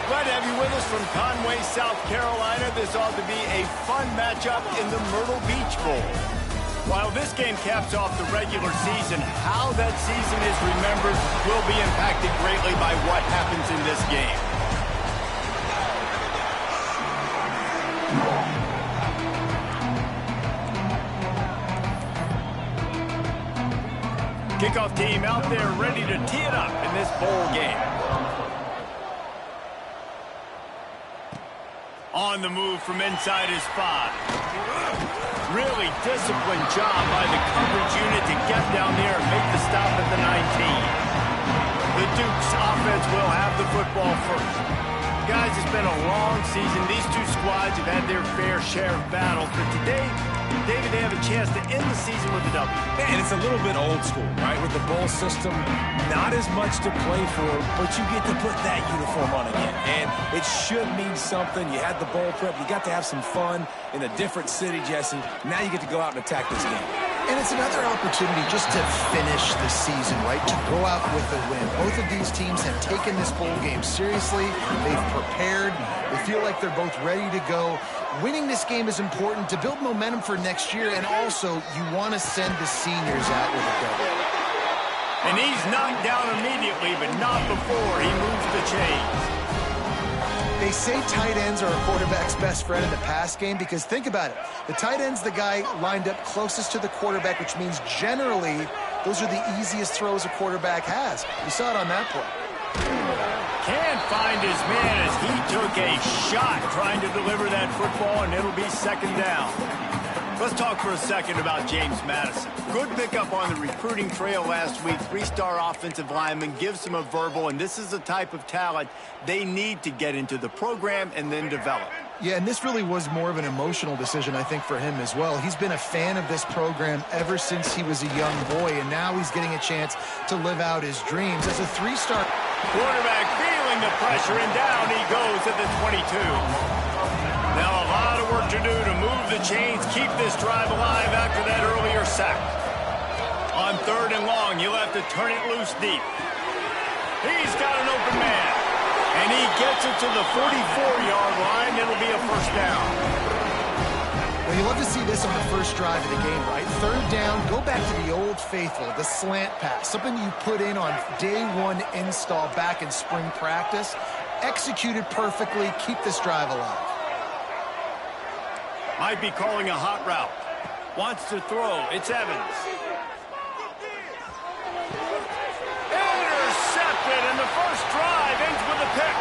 Glad to have you with us from Conway, South Carolina. This ought to be a fun matchup in the Myrtle Beach Bowl. While this game caps off the regular season, how that season is remembered will be impacted greatly by what happens in this game. Kickoff team out there ready to tee it up in this bowl game. On the move from inside his 5. Really disciplined job by the coverage unit to get down there and make the stop at the 19. The Dukes offense will have the football first. Guys, it's been a long season. These two squads have had their fair share of battles, but today, David, they have a chance to end the season with a W. And it's a little bit old school, right? With the bowl system, not as much to play for, but you get to put that uniform on again. And it should mean something. You had the bowl prep. You got to have some fun in a different city, Jesse. Now you get to go out and attack this game. And it's another opportunity just to finish the season, right? To go out with a win. Both of these teams have taken this bowl game seriously. They've prepared. They feel like they're both ready to go. Winning this game is important to build momentum for next year, and also you want to send the seniors out with a W. And he's knocked down immediately, but not before he moves the chains. They say tight ends are a quarterback's best friend in the pass game because think about it. The tight end's the guy lined up closest to the quarterback, which means generally those are the easiest throws a quarterback has. You saw it on that play. Can't find his man as he took a shot trying to deliver that football, and it'll be second down. Let's talk for a second about James Madison. Good pickup on the recruiting trail last week. 3-star offensive lineman, gives him a verbal, and this is the type of talent they need to get into the program and then develop. Yeah, and this really was more of an emotional decision, I think, for him as well. He's been a fan of this program ever since he was a young boy, and now he's getting a chance to live out his dreams. As a 3-star quarterback feeling the pressure, and down he goes at the 22. Now a lot of work to do to move the chains, keep this drive alive after that earlier sack. On 3rd and long, you'll have to turn it loose deep. He's got an open man. And he gets it to the 44-yard line. It'll be a first down. Well, you love to see this on the first drive of the game, right? 3rd down, go back to the old faithful, the slant pass, something you put in on day 1 install back in spring practice. Executed perfectly, keep this drive alive. Might be calling a hot route. Wants to throw. It's Evans. Intercepted, and the first drive ends with a pick.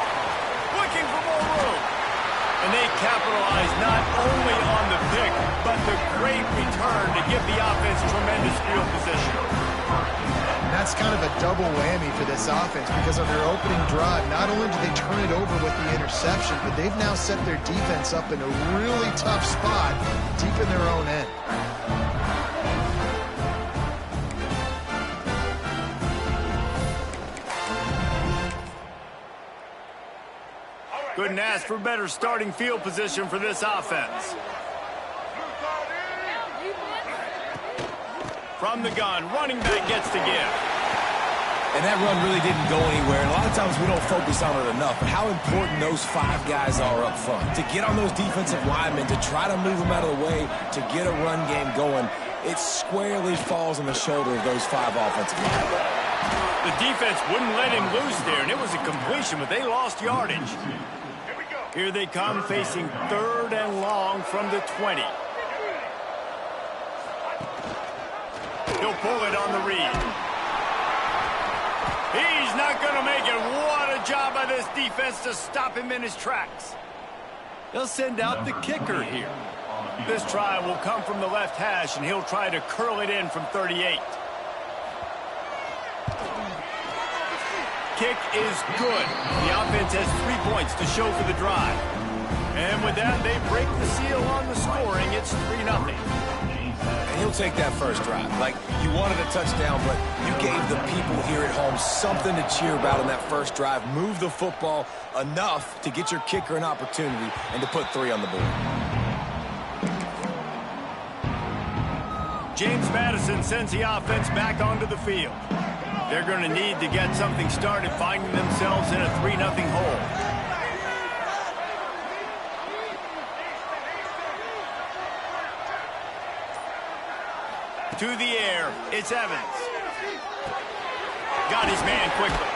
Looking for more room. And they capitalize not only on the pick, but the great return to give the offense tremendous field position. That's kind of a double whammy for this offense because on their opening drive, not only did they turn it over with the interception, but they've now set their defense up in a really tough spot deep in their own end. Couldn't ask for better starting field position for this offense. From the gun, running back gets to give. And that run really didn't go anywhere. And a lot of times we don't focus on it enough. But how important those 5 guys are up front. To get on those defensive linemen, to try to move them out of the way, to get a run game going, it squarely falls on the shoulder of those 5 offensive linemen. The defense wouldn't let him loose there, and it was a completion, but they lost yardage. Here they come, facing 3rd and long from the 20. He'll pull it on the read. He's not going to make it. What a job by this defense to stop him in his tracks. They'll send out the kicker here. This try will come from the left hash, and he'll try to curl it in from 38. Kick is good. The offense has 3 points to show for the drive. And with that, they break the seal on the scoring. It's 3-0. And he'll take that first drive. Like, you wanted a touchdown, but you gave the people here at home something to cheer about on that first drive. Move the football enough to get your kicker an opportunity and to put 3 on the board. James Madison sends the offense back onto the field. They're going to need to get something started, finding themselves in a 3-0 hole. To the air, it's Evans. Got his man quickly.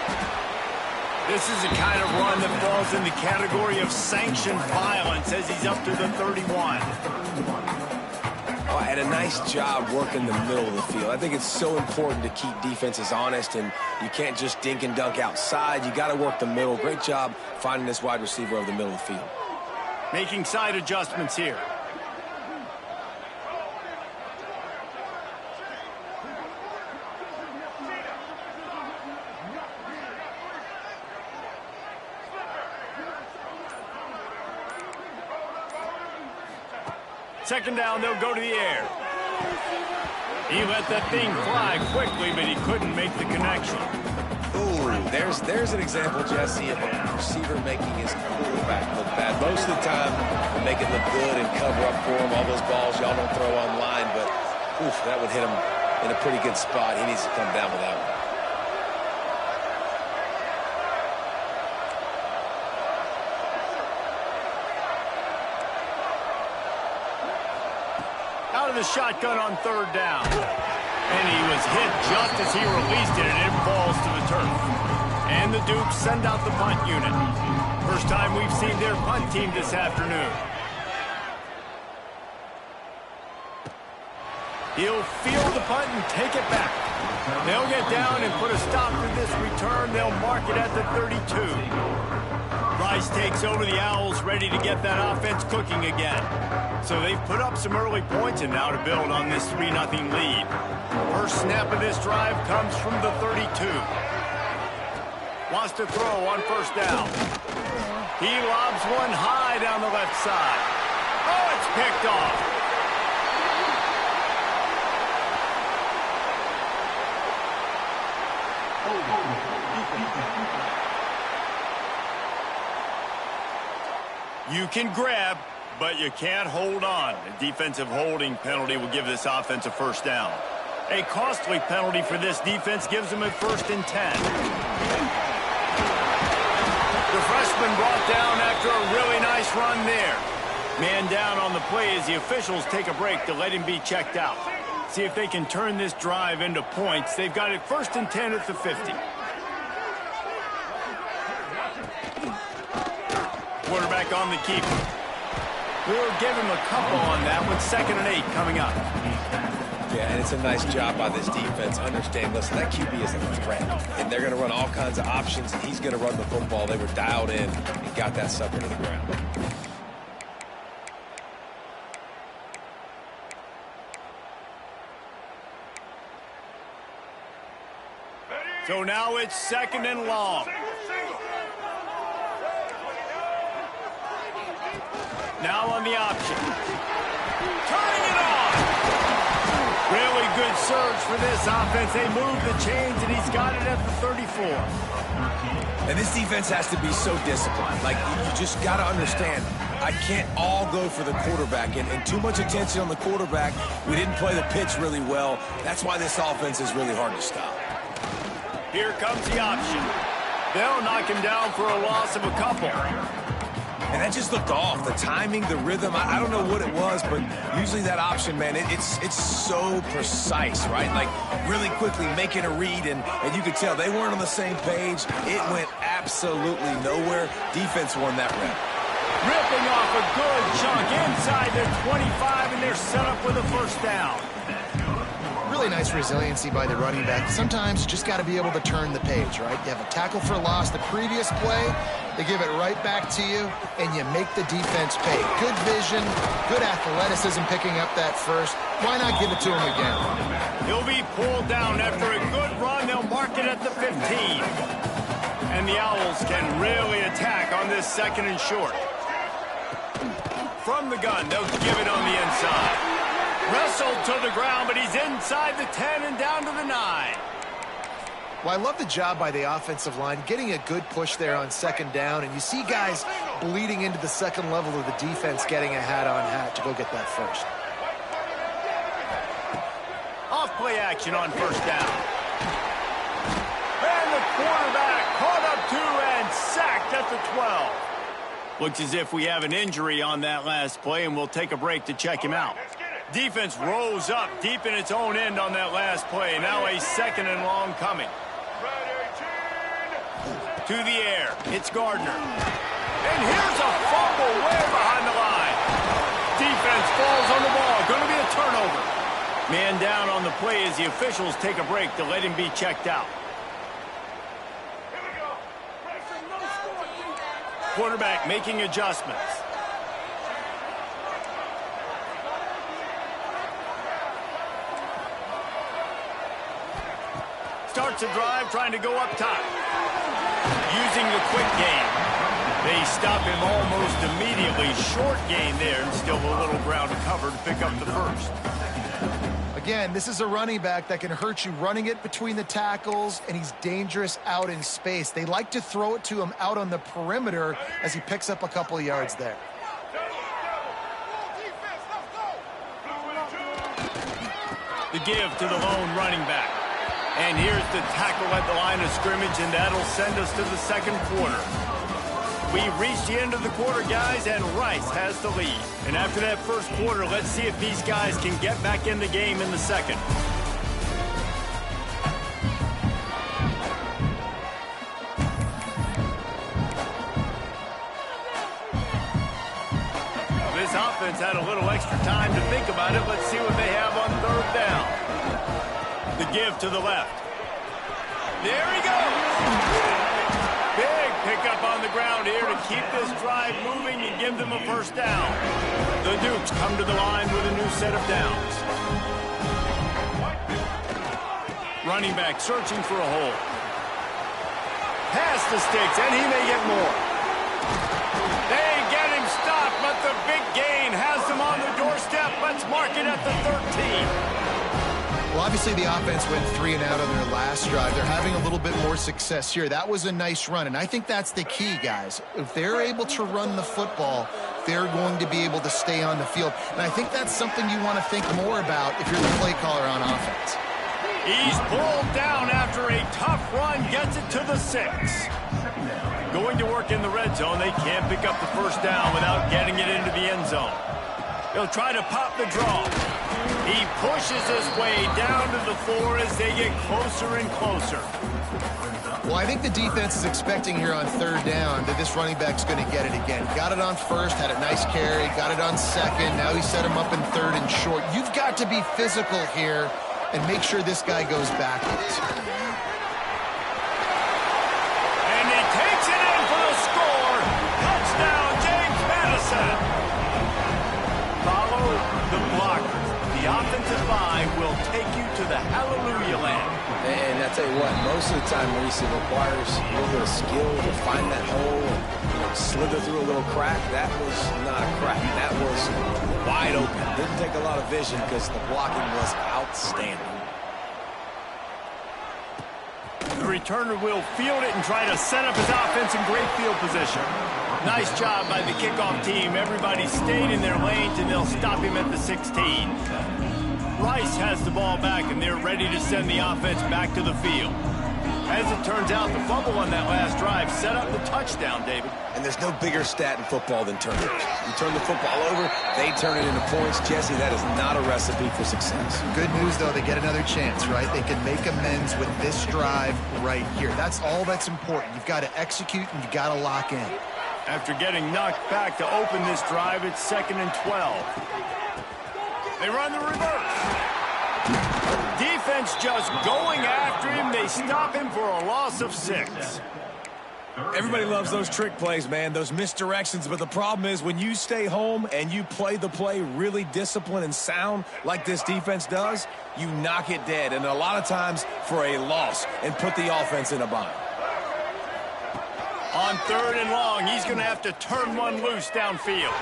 This is the kind of run that falls in the category of sanctioned violence as he's up to the 31. Oh, and a nice job working the middle of the field. I think it's so important to keep defenses honest, and you can't just dink and dunk outside. You got to work the middle. Great job finding this wide receiver over the middle of the field. Making side adjustments here. Second down, they'll go to the air. He let that thing fly quickly, but he couldn't make the connection. Ooh, there's an example, Jesse, of a receiver making his quarterback look bad. Most of the time, they make it look good and cover up for him. All those balls y'all don't throw online, but oof, that would hit him in a pretty good spot. He needs to come down with that one. Out of the shotgun on third down. And he was hit just as he released it, and it falls to the turf. And the Dukes send out the punt unit. First time we've seen their punt team this afternoon. He'll field the punt and take it back. They'll get down and put a stop to this return. They'll mark it at the 32. Rice takes over the Owls, ready to get that offense cooking again. So they've put up some early points and now to build on this 3-0 lead. First snap of this drive comes from the 32. Wants to throw on first down. He lobs one high down the left side. Oh, it's picked off. You can grab, but you can't hold on. A defensive holding penalty will give this offense a first down. A costly penalty for this defense gives them a 1st and 10. The freshman brought down after a really nice run there. Man down on the play as the officials take a break to let him be checked out. See if they can turn this drive into points. They've got it 1st and 10 at the 50. Quarterback on the keeper. We'll give him a couple on that with 2nd and 8 coming up. Yeah, and it's a nice job by this defense. Understand, listen, that QB is a threat, and they're going to run all kinds of options, and he's going to run the football. They were dialed in and got that sucker to the ground. So now it's 2nd and long. Now on the option. Turning it on. Really good surge for this offense. They move the chains, and he's got it at the 34. And this defense has to be so disciplined. Like, you just got to understand, I can't all go for the quarterback. And too much attention on the quarterback. We didn't play the pitch really well. That's why this offense is really hard to stop. Here comes the option. They'll knock him down for a loss of a couple. And that just looked off. The timing, the rhythm, I don't know what it was, but usually that option, man, it's so precise, right? Like, really quickly making a read, and you could tell they weren't on the same page. It went absolutely nowhere. Defense won that rep. Ripping off a good chunk inside their 25, and they're set up with a 1st down. Really nice resiliency by the running back. Sometimes you just got to be able to turn the page, right? You have a tackle for loss the previous play, they give it right back to you, and you make the defense pay. Good vision, good athleticism picking up that first. Why not give it to him again? He'll be pulled down after a good run. They'll mark it at the 15. And the Owls can really attack on this 2nd and short. From the gun, they'll give it on the inside. Wrestled to the ground, but he's inside the 10 and down to the 9. Well, I love the job by the offensive line, getting a good push there on 2nd down, and you see guys bleeding into the 2nd level of the defense getting a hat-on-hat to go get that first. Off-play action on 1st down. And the quarterback caught up to and sacked at the 12. Looks as if we have an injury on that last play, and we'll take a break to check him out. Defense rose up deep in its own end on that last play. Now a 2nd and long coming. To the air. It's Gardner. And here's a fumble way behind the line. Defense falls on the ball. Going to be a turnover. Man down on the play as the officials take a break to let him be checked out. Quarterback making adjustments. Starts a drive trying to go up top. Using the quick game. They stop him almost immediately. Short gain there and still a little ground to cover to pick up the first. Again, this is a running back that can hurt you running it between the tackles, and he's dangerous out in space. They like to throw it to him out on the perimeter as he picks up a couple of yards there. The give to the lone running back. And here's the tackle at the line of scrimmage, and that'll send us to the second quarter. We've reached the end of the quarter, guys, and Rice has the lead. And after that first quarter, let's see if these guys can get back in the game in the second. This offense had a little extra time to think about it. Let's see what they have on 3rd down. The give to the left. There he goes. Big pickup on the ground here to keep this drive moving and give them a first down. The Dukes come to the line with a new set of downs. Running back searching for a hole. Pass the sticks, and he may get more. They get him stopped, but the big gain has them on the doorstep. Let's mark it at the 13. Well, obviously the offense went 3 and out on their last drive. They're having a little bit more success here. That was a nice run, and I think that's the key, guys. If they're able to run the football, they're going to be able to stay on the field. And I think that's something you want to think more about if you're the play caller on offense. He's pulled down after a tough run, gets it to the 6. Going to work in the red zone. They can't pick up the first down without getting it into the end zone. They'll try to pop the draw. He pushes his way down to the floor as they get closer and closer. Well, I think the defense is expecting here on 3rd down that this running back's going to get it again. Got it on 1st, had a nice carry, got it on 2nd. Now he set him up in 3rd and short. You've got to be physical here and make sure this guy goes backwards. And he takes it in for the score. Touchdown, James Madison. Follow the blockers. The offensive line will take you to the hallelujah land. And I tell you what, most of the time, Maurice, it requires a little bit of skill to find that hole and slither through a little crack. That was not a crack. That was wide open. Didn't take a lot of vision because the blocking was outstanding. The returner will field it and try to set up his offense in great field position. Nice job by the kickoff team. Everybody stayed in their lanes, and they'll stop him at the 16. Rice has the ball back, and they're ready to send the offense back to the field. As it turns out, the fumble on that last drive set up the touchdown, David. And there's no bigger stat in football than turnovers. You turn the football over, they turn it into points. Jesse, that is not a recipe for success. Good news, though, they get another chance, right? They can make amends with this drive right here. That's all that's important. You've got to execute, and you've got to lock in. After getting knocked back to open this drive, it's 2nd and 12. They run the reverse. Defense just going after him. They stop him for a loss of 6. Everybody loves those trick plays, man, those misdirections. But the problem is when you stay home and you play the play really disciplined and sound like this defense does, you knock it dead. And a lot of times for a loss and put the offense in a bind. On 3rd and long, he's going to have to turn one loose downfield.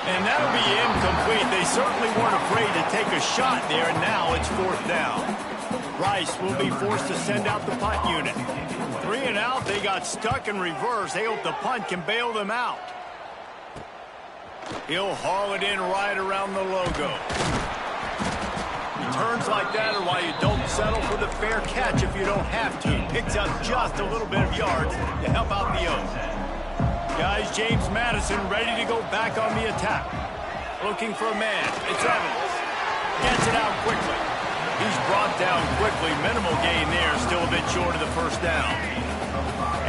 And that'll be incomplete. They certainly weren't afraid to take a shot there, and now it's 4th down. Rice will be forced to send out the punt unit. 3 and out, they got stuck in reverse. They hope the punt can bail them out. He'll haul it in right around the logo. Returns like that are why you don't settle for the fair catch if you don't have to. Picks up just a little bit of yards to help out the O's. Guys, James Madison ready to go back on the attack. Looking for a man. It's Evans. Gets it out quickly. He's brought down quickly. Minimal gain there. Still a bit short of the first down.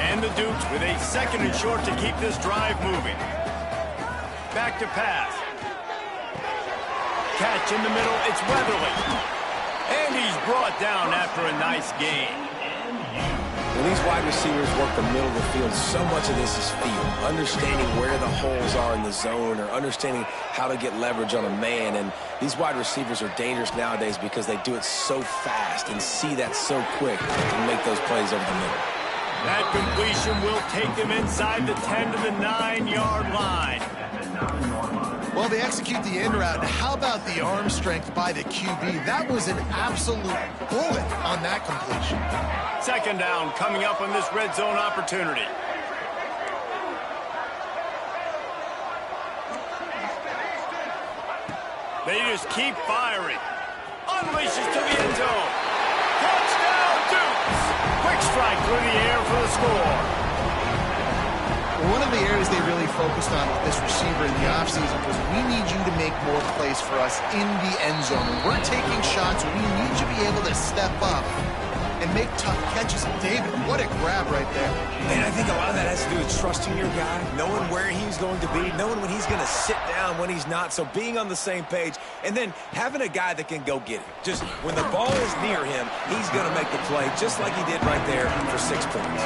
And the Dukes with a 2nd and short to keep this drive moving. Back to pass. Catch in the middle. It's Weatherly. And he's brought down after a nice gain. When these wide receivers work the middle of the field, so much of this is feel. Understanding where the holes are in the zone or understanding how to get leverage on a man. And these wide receivers are dangerous nowadays because they do it so fast and see that so quick and make those plays over the middle. That completion will take them inside the 10 to the 9-yard line. Well, they execute the end route. How about the arm strength by the QB? That was an absolute bullet on that completion. 2nd down coming up on this red zone opportunity. They just keep firing. Unleashes to the end zone. Touchdown, Dukes! Quick strike through the air for the score. One of the areas they really focused on with this receiver in the offseason was we need you to make more plays for us in the end zone. When we're taking shots, we need you to be able to step up and make tough catches. David, what a grab right there. And I think a lot of that has to do with trusting your guy, knowing where he's going to be, knowing when he's going to sit down, when he's not, so being on the same page, and then having a guy that can go get it. Just when the ball is near him, he's going to make the play, just like he did right there for 6 points.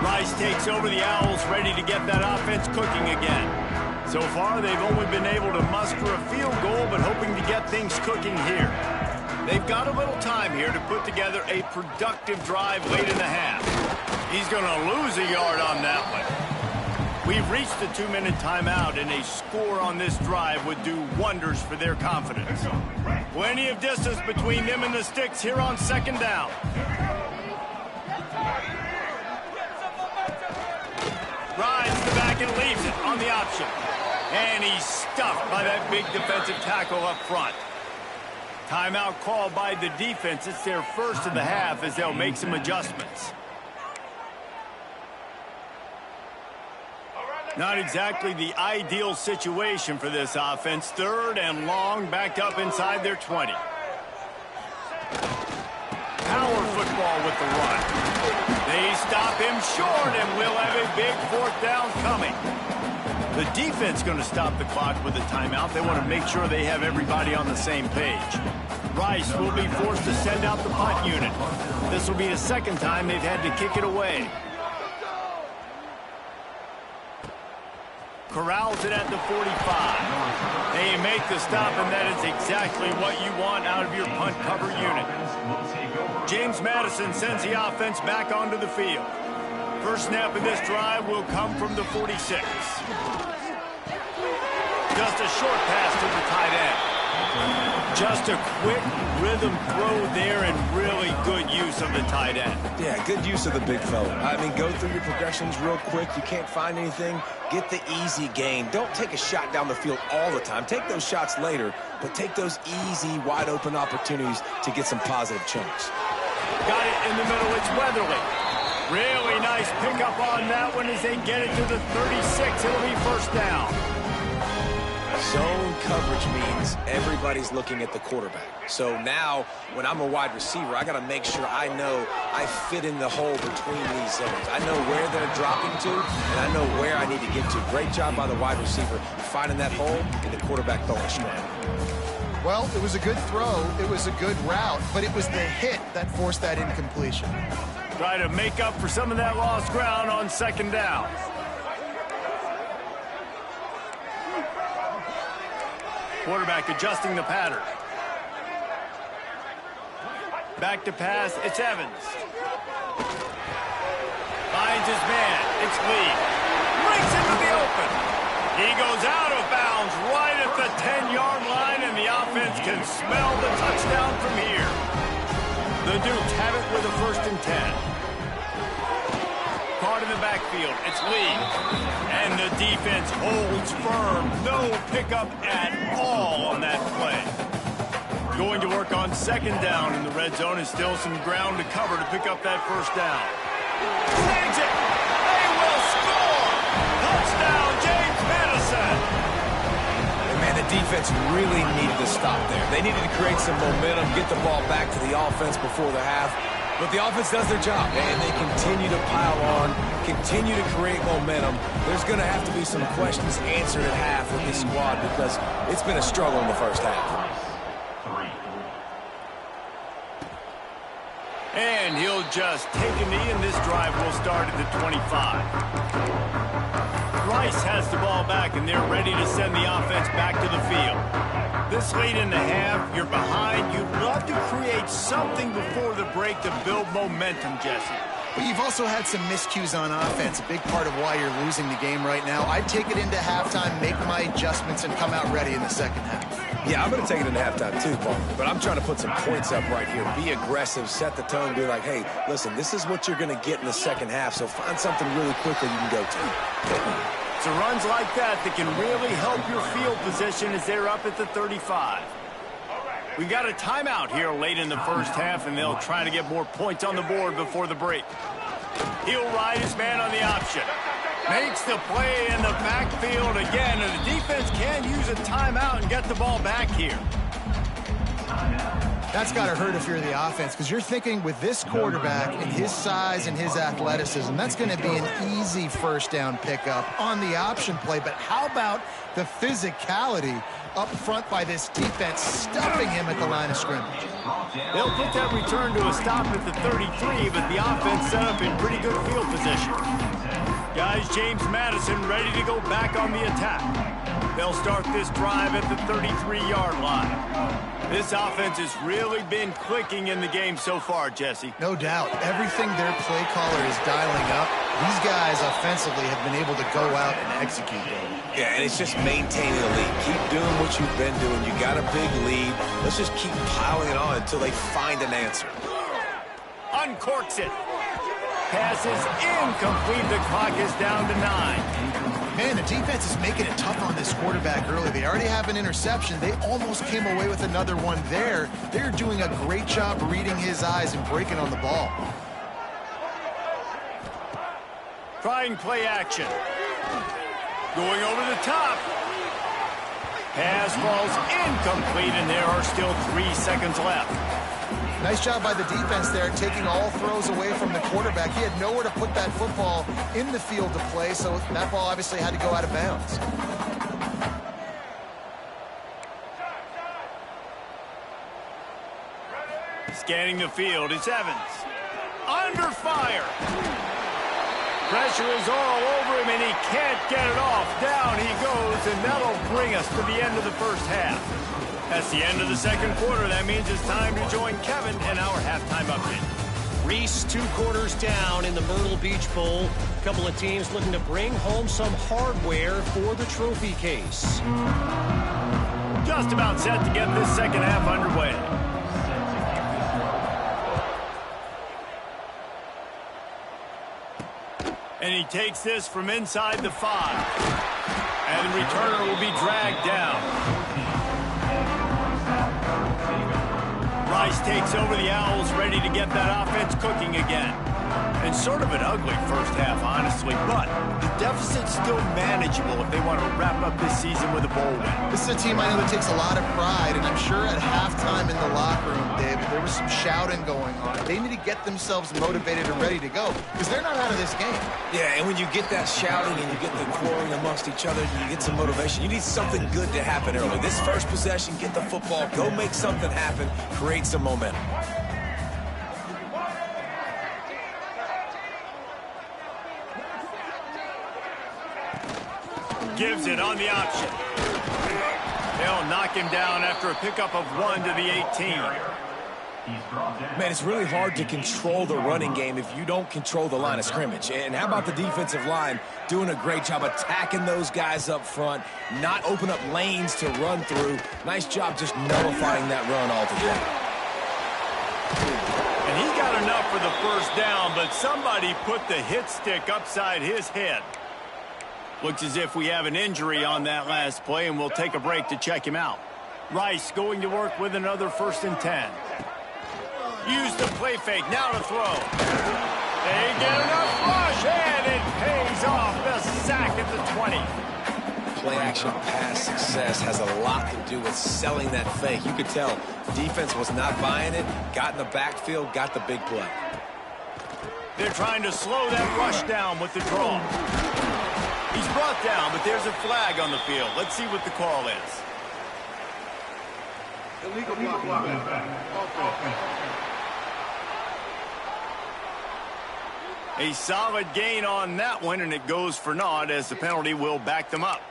Rice takes over the Owls, ready to get that offense cooking again. So far, they've only been able to muster a field goal, but hoping to get things cooking here. They've got a little time here to put together a productive drive late in the half. He's going to lose a yard on that one. We've reached the 2-minute timeout, and a score on this drive would do wonders for their confidence. Plenty of distance between them and the sticks here on 2nd down. Rides the back and leaves it on the option. And he's stuffed by that big defensive tackle up front. Timeout called by the defense. It's their first of the half as they'll make some adjustments. Not exactly the ideal situation for this offense. 3rd and long, backed up inside their 20. Power football with the run. They stop him short, and we'll have a big 4th down coming. The defense going to stop the clock with a timeout. They want to make sure they have everybody on the same page. Rice will be forced to send out the punt unit. This will be the 2nd time they've had to kick it away. Corrals it at the 45. They make the stop, and that is exactly what you want out of your punt cover unit. James Madison sends the offense back onto the field. First snap of this drive will come from the 46. Just a short pass to the tight end. Just a quick rhythm throw there and really good use of the tight end. Yeah, good use of the big fella. I mean, go through your progressions real quick. You can't find anything. Get the easy gain. Don't take a shot down the field all the time. Take those shots later, but take those easy, wide-open opportunities to get some positive chunks. Got it in the middle. It's Weatherly. Really nice pickup on that one as they get it to the 36. It'll be 1st down. Zone coverage means everybody's looking at the quarterback. So now, when I'm a wide receiver, I got to make sure I know I fit in the hole between these zones. I know where they're dropping to, and I know where I need to get to. Great job by the wide receiver finding that hole, and the quarterback throwing strong. Well, it was a good throw. It was a good route, but it was the hit that forced that incompletion. Try to make up for some of that lost ground on 2nd down. Quarterback adjusting the pattern. Back to pass, it's Evans. Finds his man, it's Lee. Breaks into the open. He goes out of bounds right at the 10-yard line, and the offense can smell the touchdown from here. The Dukes have it with a 1st and 10. Caught in the backfield, it's Lee. And the defense holds firm. No pickup at all on that play. Going to work on 2nd down in the red zone, and still some ground to cover to pick up that 1st down. Saves it! defense really needed to stop there. They needed to create some momentum, get the ball back to the offense before the half. But the offense does their job, and they continue to pile on, continue to create momentum. There's going to have to be some questions answered at half with this squad because it's been a struggle in the first half. And he'll just take a knee, and this drive will start at the 25. Rice has the ball back, and they're ready to send the offense back to the field. This late in the half, you're behind. You'd love to create something before the break to build momentum, Jesse. But you've also had some miscues on offense, a big part of why you're losing the game right now. I'd take it into halftime, make my adjustments, and come out ready in the second half. Yeah, I'm going to take it into halftime too, Paul. But I'm trying to put some points up right here. Be aggressive, set the tone, be like, hey, listen, this is what you're going to get in the second half, so find something really quickly you can go to. So runs like that can really help your field position as they're up at the 35. We got a timeout here late in the first half, and they'll try to get more points on the board before the break. He'll ride his man on the option. Makes the play in the backfield again, and the defense can use a timeout and get the ball back here. That's got to hurt if you're the offense, because you're thinking with this quarterback and his size and his athleticism, that's going to be an easy first down pickup on the option play. But how about the physicality up front by this defense, stuffing him at the line of scrimmage? They'll put that return to a stop at the 33, but the offense set up in pretty good field position. Guys, James Madison ready to go back on the attack. They'll start this drive at the 33-yard line. This offense has really been clicking in the game so far, Jesse. No doubt. Everything their play caller is dialing up, these guys offensively have been able to go out and execute. Yeah, and it's just maintaining the lead. Keep doing what you've been doing. You got a big lead. Let's just keep piling it on until they find an answer. Uncorks it. Pass is incomplete. The clock is down to 9. Man, the defense is making it tough on this quarterback early. They already have an interception. They almost came away with another one there. They're doing a great job reading his eyes and breaking on the ball. Trying play action. Going over the top. Pass falls incomplete, and there are still 3 seconds left. Nice job by the defense there, taking all throws away from the quarterback. He had nowhere to put that football in the field to play, so that ball obviously had to go out of bounds. Scanning the field, it's Evans. Under fire. Pressure is all over him, and he can't get it off. Down he goes, and that'll bring us to the end of the first half. That's the end of the second quarter. That means it's time to join Kevin in our halftime update. Reese 2 quarters down in the Myrtle Beach Bowl. A couple of teams looking to bring home some hardware for the trophy case. Just about set to get this second half underway. And he takes this from inside the 5. And the returner will be dragged down. Rice takes over the Owls, ready to get that offense cooking again. And sort of an ugly first half, honestly, but the deficit's still manageable if they want to wrap up this season with a bowl win. This is a team I know that takes a lot of pride, and I'm sure at halftime in the locker room, Dave, there was some shouting going on. They need to get themselves motivated and ready to go, because they're not out of this game. Yeah, and when you get that shouting and you get the quarreling amongst each other, you get some motivation. You need something good to happen early. This first possession, get the football, go make something happen, create some momentum. Gives it on the option. They'll knock him down after a pickup of 1 to the 18. Man, it's really hard to control the running game if you don't control the line of scrimmage. And how about the defensive line doing a great job attacking those guys up front, not open up lanes to run through. Nice job just nullifying that run altogether. And he got enough for the first down, but somebody put the hit stick upside his head. Looks as if we have an injury on that last play, and we'll take a break to check him out. Rice going to work with another 1st and 10. Use the play fake, now to throw. They get enough rush, and it pays off. The sack at the 20. play-action pass success has a lot to do with selling that fake. You could tell defense was not buying it, got in the backfield, got the big play. They're trying to slow that rush down with the draw. He's brought down, but there's a flag on the field. Let's see what the call is. Illegal blocking back. A solid gain on that one, and it goes for naught as the penalty will back them up.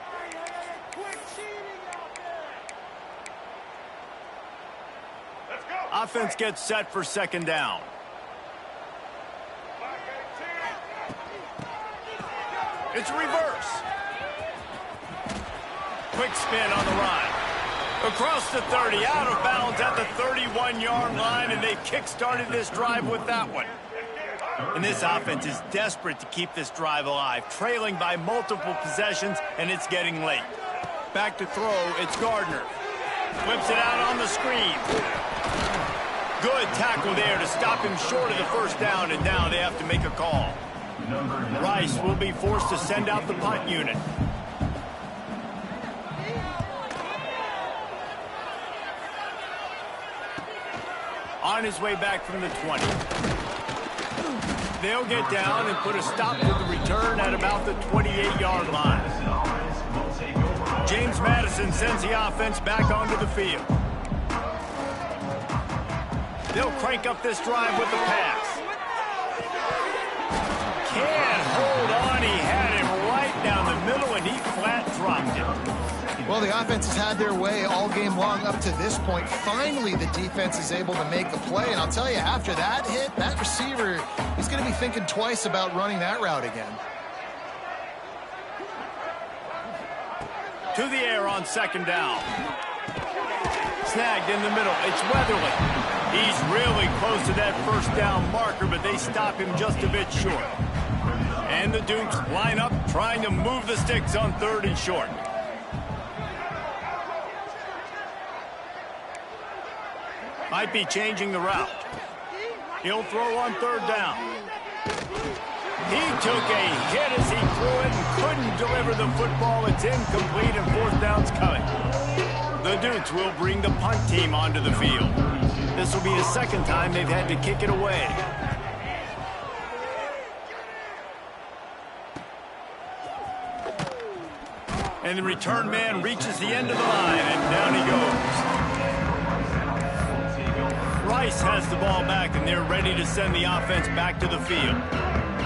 Offense gets set for second down. It's reverse. Quick spin on the run. Across the 30, out of bounds at the 31-yard line, and they kick-started this drive with that one. And this offense is desperate to keep this drive alive, trailing by multiple possessions, and it's getting late. Back to throw, it's Gardner. Whips it out on the screen. Good tackle there to stop him short of the first down, and now they have to make a call. Rice will be forced to send out the punt unit. On his way back from the 20. They'll get down and put a stop to the return at about the 28-yard line. James Madison sends the offense back onto the field. They'll crank up this drive with the pass. Can't hold on. He had him right down the middle, and he flat dropped it. Well, the offense has had their way all game long up to this point. Finally, the defense is able to make a play. And I'll tell you, after that hit, that receiver, he's going to be thinking twice about running that route again. To the air on second down. Snagged in the middle. It's Weatherly. He's really close to that first down marker, but they stop him just a bit short. And the Dukes line up, trying to move the sticks on third and short. Might be changing the route. He'll throw on third down. He took a hit as he threw it and couldn't deliver the football. It's incomplete and fourth down's coming. The Dukes will bring the punt team onto the field. This will be the second time they've had to kick it away. And the return man reaches the end of the line, and down he goes. Rice has the ball back, and they're ready to send the offense back to the field.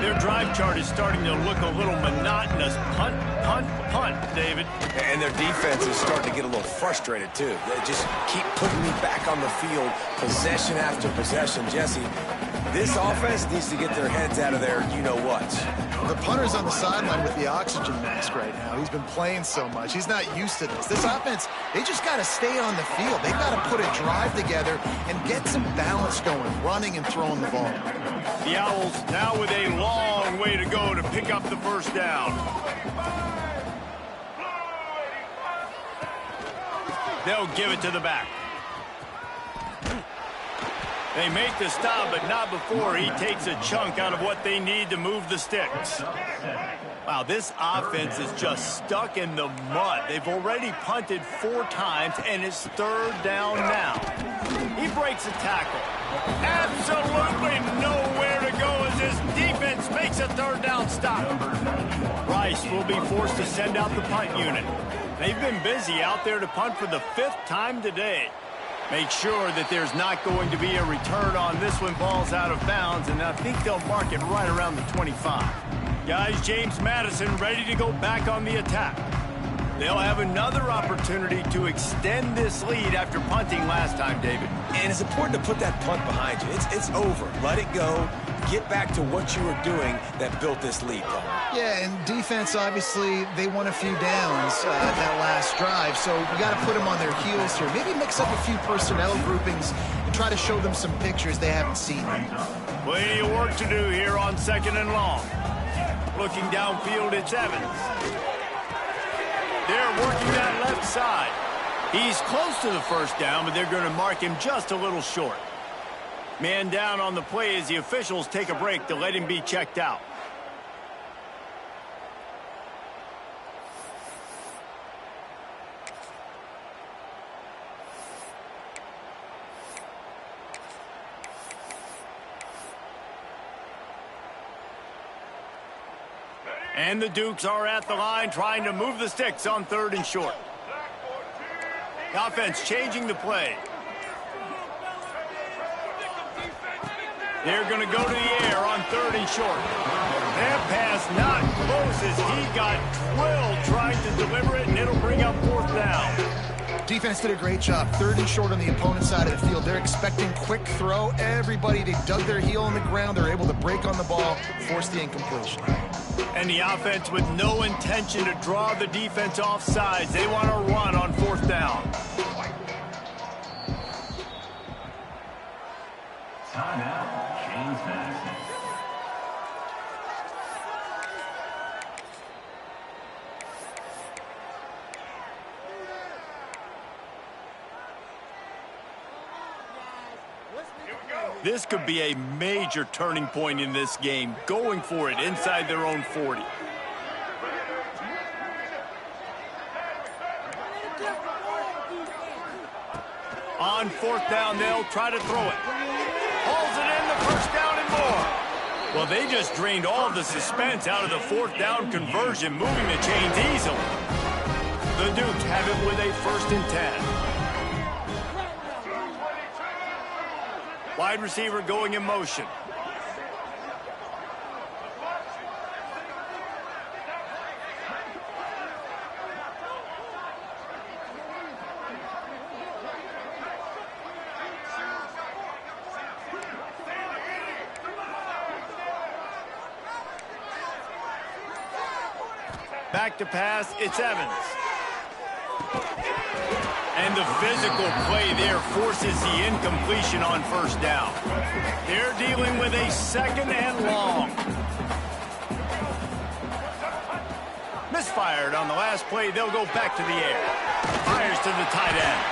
Their drive chart is starting to look a little monotonous. Punt, punt, punt, David. And their defense is starting to get a little frustrated, too. They just keep putting me back on the field, possession after possession. Jesse, this offense needs to get their heads out of their you-know-what. The punter's on the sideline with the oxygen mask right now. He's been playing so much. He's not used to this. This offense, they just got to stay on the field. They've got to put a drive together and get some balance going, running and throwing the ball. The Owls now with a long way to go to pick up the first down. They'll give it to the back. They make the stop, but not before he takes a chunk out of what they need to move the sticks. Wow, this offense is just stuck in the mud. They've already punted 4 times, and it's third down now. He breaks a tackle. Absolutely nowhere to go as his defense makes a third down stop. Rice will be forced to send out the punt unit. They've been busy out there to punt for the 5th time today. Make sure that there's not going to be a return on this one. Ball's out of bounds, and I think they'll mark it right around the 25. Guys, James Madison ready to go back on the attack. They'll have another opportunity to extend this lead after punting last time, David. And it's important to put that punt behind you. It's over. Let it go. Get back to what you were doing that built this lead, Paul. Yeah, and defense, obviously, they won a few downs that last drive, so you got to put them on their heels here. Maybe mix up a few personnel groupings and try to show them some pictures they haven't seen yet. Plenty of work to do here on second and long. Looking downfield, it's Evans. They're working that left side. He's close to the first down, but they're going to mark him just a little short. Man down on the play as the officials take a break to let him be checked out. And the Dukes are at the line trying to move the sticks on 3rd and short. The offense changing the play. They're going to go to the air on 3rd and short. That pass not close as he got drilled trying to deliver it, and it'll bring up 4th down. Defense did a great job. 3rd and short on the opponent's side of the field. They're expecting quick throw. Everybody, they dug their heel on the ground. They're able to break on the ball, force the incompletion. And the offense with no intention to draw the defense off sides. They want to run on 4th down. Timeout, James Madison. This could be a major turning point in this game, going for it inside their own 40. On 4th down, they'll try to throw it. Hauls it in, the 1st down and more. Well, they just drained all of the suspense out of the 4th down conversion, moving the chains easily. The Dukes have it with a 1st and 10. Wide receiver going in motion. Back to pass, it's Evans. And the physical play there forces the incompletion on 1st down. They're dealing with a 2nd and long. Misfired on the last play. They'll go back to the air. Fires to the tight end.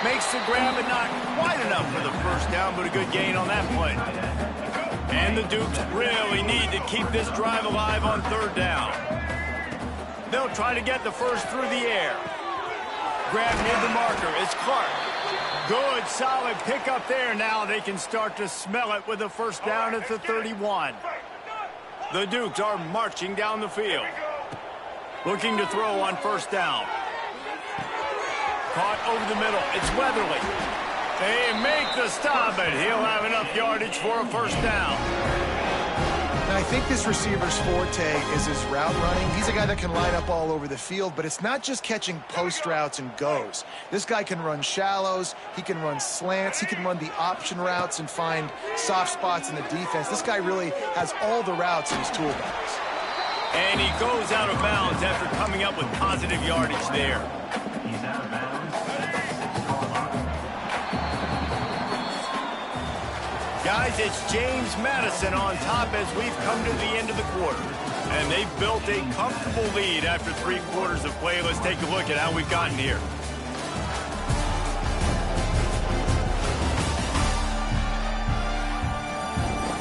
Makes the grab, but not quite enough for the 1st down, but a good gain on that play. And the Dukes really need to keep this drive alive on 3rd down. They'll try to get the 1st through the air. Grab near the marker. It's Clark. Good, solid pickup there. Now they can start to smell it with the 1st down at the 31. The Dukes are marching down the field. Looking to throw on 1st down. Caught over the middle. It's Weatherly. They make the stop, but he'll have enough yardage for a 1st down. Now, I think this receiver's forte is his route running. He's a guy that can line up all over the field, but it's not just catching post routes and goes. This guy can run shallows, he can run slants, he can run the option routes and find soft spots in the defense. This guy really has all the routes in his toolbox. And he goes out of bounds after coming up with positive yardage there. He's out of bounds. Guys, it's James Madison on top as we've come to the end of the quarter. And they've built a comfortable lead after 3 quarters of play. Let's take a look at how we've gotten here.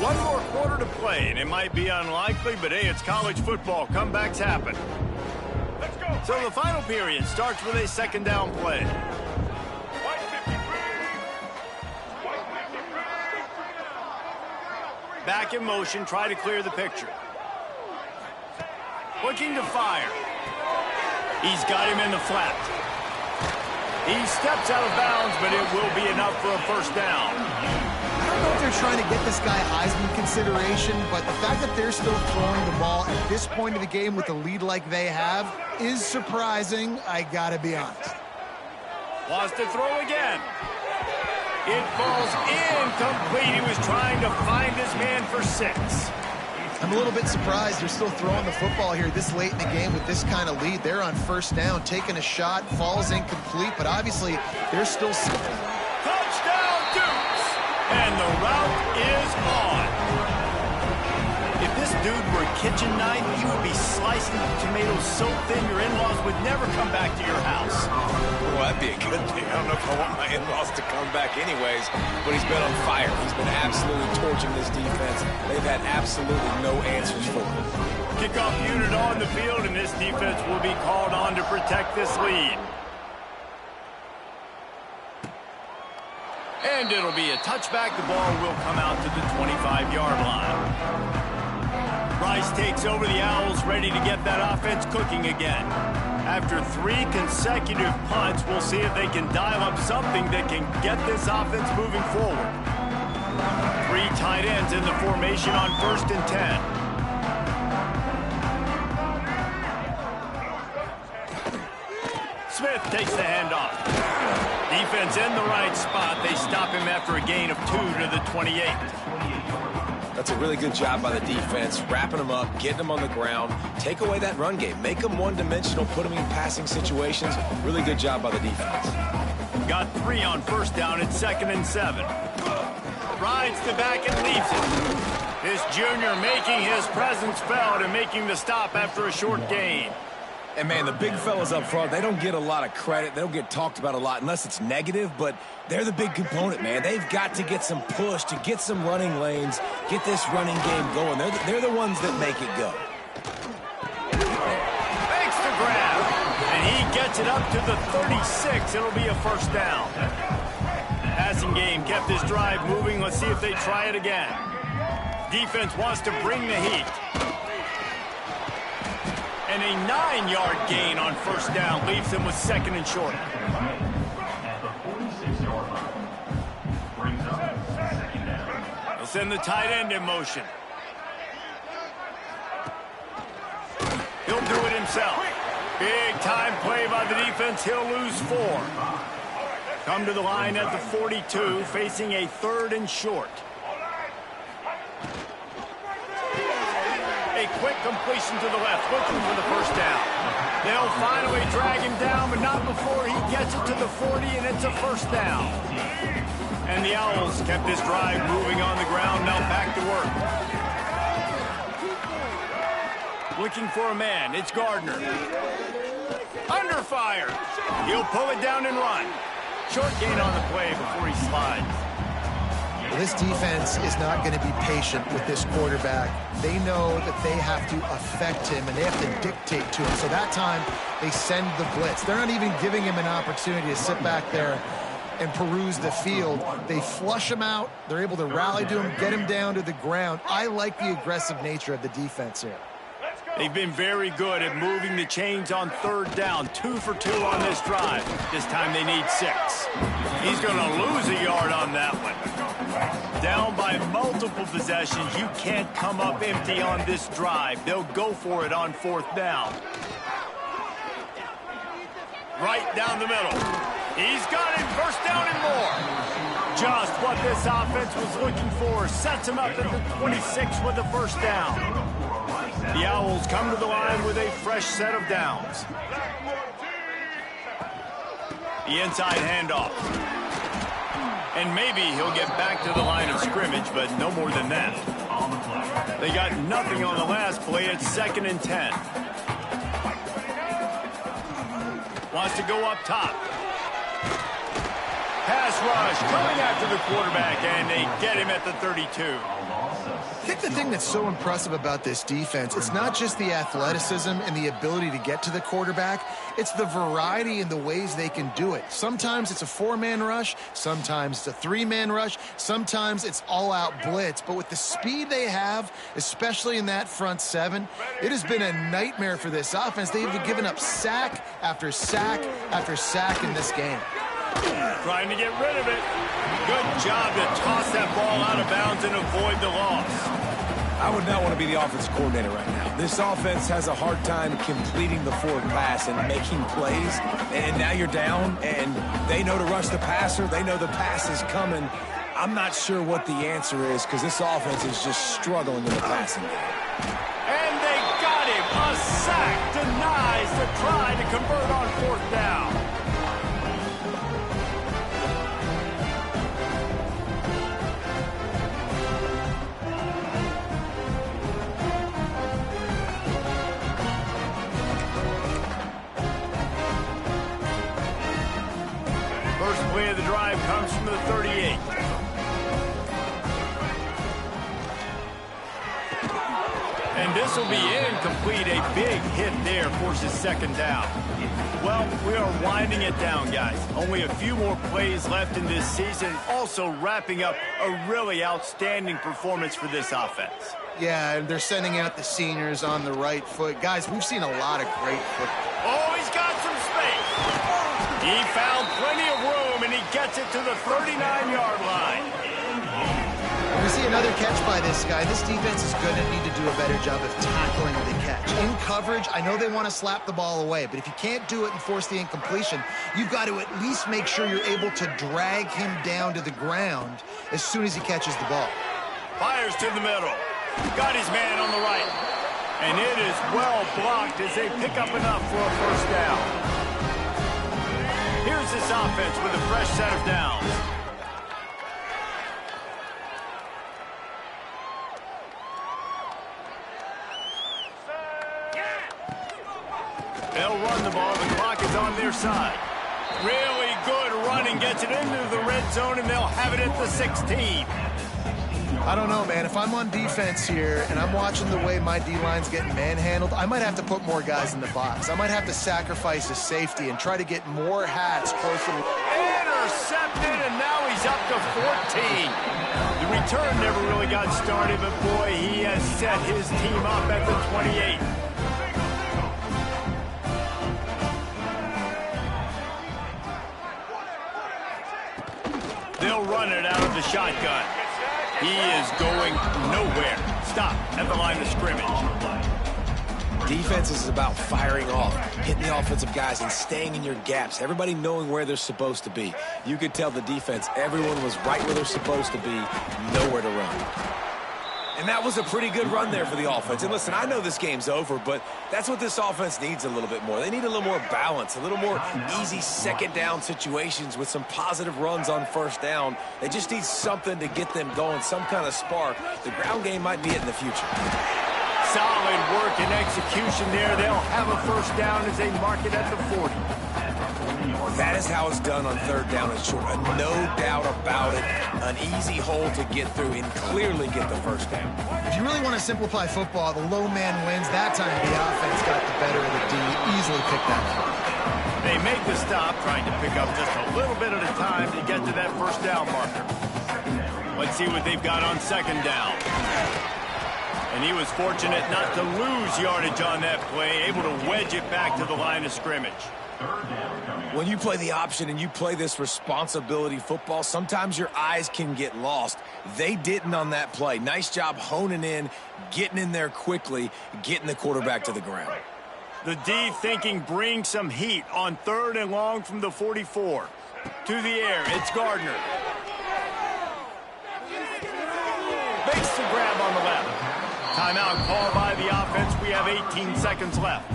One more quarter to play, and it might be unlikely, but hey, it's college football. Comebacks happen. Let's go. So the final period starts with a 2nd down play. Back in motion, try to clear the picture. Looking to fire. He's got him in the flat. He steps out of bounds, but it will be enough for a 1st down. I don't know if they're trying to get this guy Heisman consideration, but the fact that they're still throwing the ball at this point of the game with a lead like they have is surprising, I gotta be honest. Wants to throw again. It falls incomplete. He was trying to find his man for 6. I'm a little bit surprised they're still throwing the football here this late in the game with this kind of lead. They're on 1st down, taking a shot, falls incomplete, but obviously they're still... Touchdown, Dukes! And the route is on. If this dude were a kitchen knife, he would be slicing tomatoes so thin your in-laws would never come back to your house. Well, that'd be a good thing. I don't know if I want my in-laws to come back anyways, but he's been on fire. He's been absolutely torching this defense. They've had absolutely no answers for him. Kickoff unit on the field, and this defense will be called on to protect this lead. And it'll be a touchback. The ball will come out to the 25-yard line. Price takes over the Owls, ready to get that offense cooking again. After 3 consecutive punts, we'll see if they can dial up something that can get this offense moving forward. 3 tight ends in the formation on 1st and 10. Smith takes the handoff. Defense in the right spot. They stop him after a gain of 2 to the 28. That's a really good job by the defense, wrapping them up, getting them on the ground, take away that run game, make them one-dimensional, put them in passing situations. Really good job by the defense. Got 3 on 1st down at 2nd and 7. Rides the back and leaves it. This junior making his presence felt and making the stop after a short gain. And, man, the big fellas up front, they don't get a lot of credit. They don't get talked about a lot unless it's negative, but they're the big component, man. They've got to get some push, to get some running lanes, get this running game going. They're the ones that make it go. Makes the grab, and he gets it up to the 36. It'll be a 1st down. Passing game kept this drive moving. Let's see if they try it again. Defense wants to bring the heat. And a 9-yard gain on 1st down leaves them with 2nd and short. At the 46-yard line. Brings up 2nd down. They'll send the tight end in motion. He'll do it himself. Big time play by the defense. He'll lose 4. Come to the line at the 42, facing a 3rd and short. A quick completion to the left, looking for the 1st down. They'll finally drag him down, but not before he gets it to the 40, and it's a 1st down. And the Owls kept this drive moving on the ground, now back to work. Looking for a man, it's Gardner. Under fire. He'll pull it down and run. Short gain on the play before he slides. Well, this defense is not going to be patient with this quarterback. They know that they have to affect him, and they have to dictate to him. So that time, they send the blitz. They're not even giving him an opportunity to sit back there and peruse the field. They flush him out. They're able to rally to him, get him down to the ground. I like the aggressive nature of the defense here. They've been very good at moving the chains on 3rd down. 2 for 2 on this drive. This time they need 6. He's going to lose a yard on that one. Down by multiple possessions. You can't come up empty on this drive. They'll go for it on 4th down. Right down the middle. He's got it. 1st down and more. Just what this offense was looking for. Sets him up at the 26 with the 1st down. The Owls come to the line with a fresh set of downs. The inside handoff. And maybe he'll get back to the line of scrimmage, but no more than that. They got nothing on the last play. It's 2nd and 10. Wants to go up top. Pass rush coming after the quarterback, and they get him at the 32. I think the thing that's so impressive about this defense, it's not just the athleticism and the ability to get to the quarterback. It's the variety in the ways they can do it. Sometimes it's a 4-man rush. Sometimes it's a 3-man rush. Sometimes it's all-out blitz. But with the speed they have, especially in that front 7, it has been a nightmare for this offense. They've given up sack after sack after sack in this game. Trying to get rid of it. Good job to toss that ball out of bounds and avoid the loss. I would not want to be the offensive coordinator right now. This offense has a hard time completing the forward pass and making plays. And now you're down, and they know to rush the passer. They know the pass is coming. I'm not sure what the answer is because this offense is just struggling in the passing game. And they got him. A sack denies the try to convert on 4th down. First play of the drive comes from the 38. And this will be incomplete. A big hit there forces second down. Well, we are winding it down, guys. Only a few more plays left in this season. Also wrapping up a really outstanding performance for this offense. Yeah, they're sending out the seniors on the right foot. Guys, we've seen a lot of great football. Oh, he's got some space. He found plenty of room, and he gets it to the 39-yard line. We see another catch by this guy. This defense is going to need to do a better job of tackling the catch. In coverage, I know they want to slap the ball away, but if you can't do it and force the incompletion, you've got to at least make sure you're able to drag him down to the ground as soon as he catches the ball. Fires to the middle. Got his man on the right. And it is well blocked as they pick up enough for a first down. Here's this offense with a fresh set of downs. They'll run the ball. The clock is on their side. Really good running. Gets it into the red zone, and they'll have it at the 16. I don't know, man. If I'm on defense here and I'm watching the way my D-line's getting manhandled, I might have to put more guys in the box. I might have to sacrifice a safety and try to get more hats closer to... Intercepted, and now he's up to 14. The return never really got started, but boy, he has set his team up at the 28. They'll run it out of the shotgun. He is going nowhere. Stop at the line of scrimmage. Defense is about firing off, hitting the offensive guys, and staying in your gaps. Everybody knowing where they're supposed to be. You could tell the defense, everyone was right where they're supposed to be, nowhere to run. And that was a pretty good run there for the offense. And listen, I know this game's over, but that's what this offense needs a little bit more. They need a little more balance, a little more easy second down situations with some positive runs on first down. They just need something to get them going, some kind of spark. The ground game might be it in the future. Solid work and execution there. They'll have a first down as they mark it at the 40. That is how it's done on third down and short. No doubt about it. An easy hole to get through and clearly get the first down. If you really want to simplify football, the low man wins. That time the offense got the better of the D. Easily picked that up. They make the stop, trying to pick up just a little bit at a time to get to that first down marker. Let's see what they've got on second down. And he was fortunate not to lose yardage on that play, able to wedge it back to the line of scrimmage. When you play the option and you play this responsibility football, sometimes your eyes can get lost. They didn't on that play. Nice job honing in, getting in there quickly, getting the quarterback to the ground. The D thinking bring some heat on third and long from the 44. To the air, it's Gardner. Makes the grab on the left. Timeout called by the offense. We have 18 seconds left.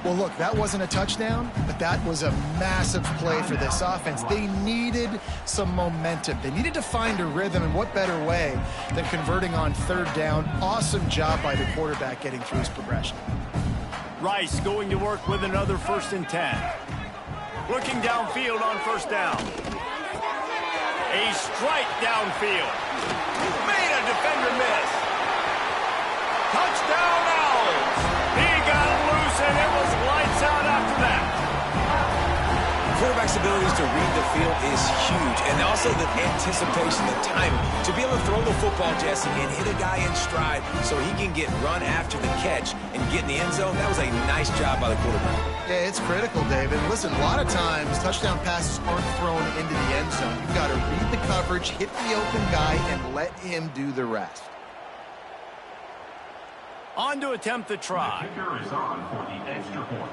Well, look, that wasn't a touchdown, but that was a massive play for this offense. They needed some momentum. They needed to find a rhythm, and what better way than converting on third down. Awesome job by the quarterback getting through his progression. Rice going to work with another 1st and 10. Looking downfield on first down. A strike downfield. Made a defender miss. Touchdown Owls. He got loose, and it was lights out after that. Quarterback's abilities to read the field is huge, and also the anticipation, the timing. To be able to throw the football, Jesse, and hit a guy in stride so he can get run after the catch and get in the end zone, that was a nice job by the quarterback. Yeah, it's critical, David. Listen, a lot of times touchdown passes aren't thrown into the end zone. You've got to read the coverage, hit the open guy, and let him do the rest. On to attempt the try. The kicker is on for the extra point.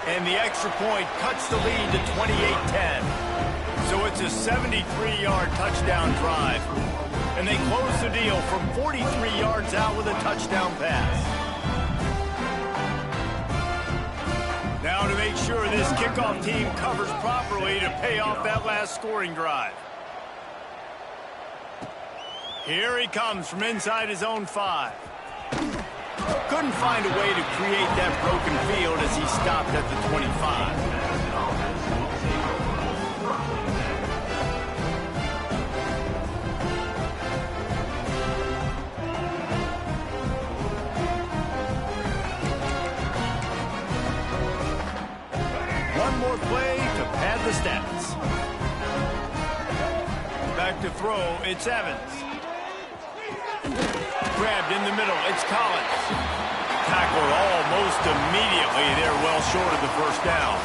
And the extra point cuts the lead to 28-10. So it's a 73-yard touchdown drive. And they close the deal from 43 yards out with a touchdown pass. Now to make sure this kickoff team covers properly to pay off that last scoring drive. Here he comes from inside his own 5. Couldn't find a way to create that broken field as he stopped at the 25. one more play to pad the stats. Back to throw, it's Evans. Grabbed in the middle, it's Collins. Tackled almost immediately. They're well short of the first down.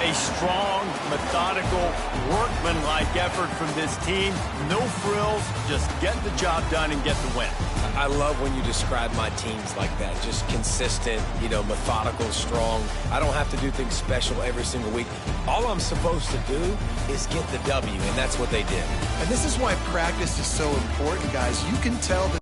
A strong, methodical, workmanlike effort from this team. No frills, just get the job done and get the win. I love when you describe my teams like that. Just consistent, methodical, strong. I don't have to do things special every single week. All I'm supposed to do is get the W, and that's what they did. And this is why practice is so important, guys. You can tell that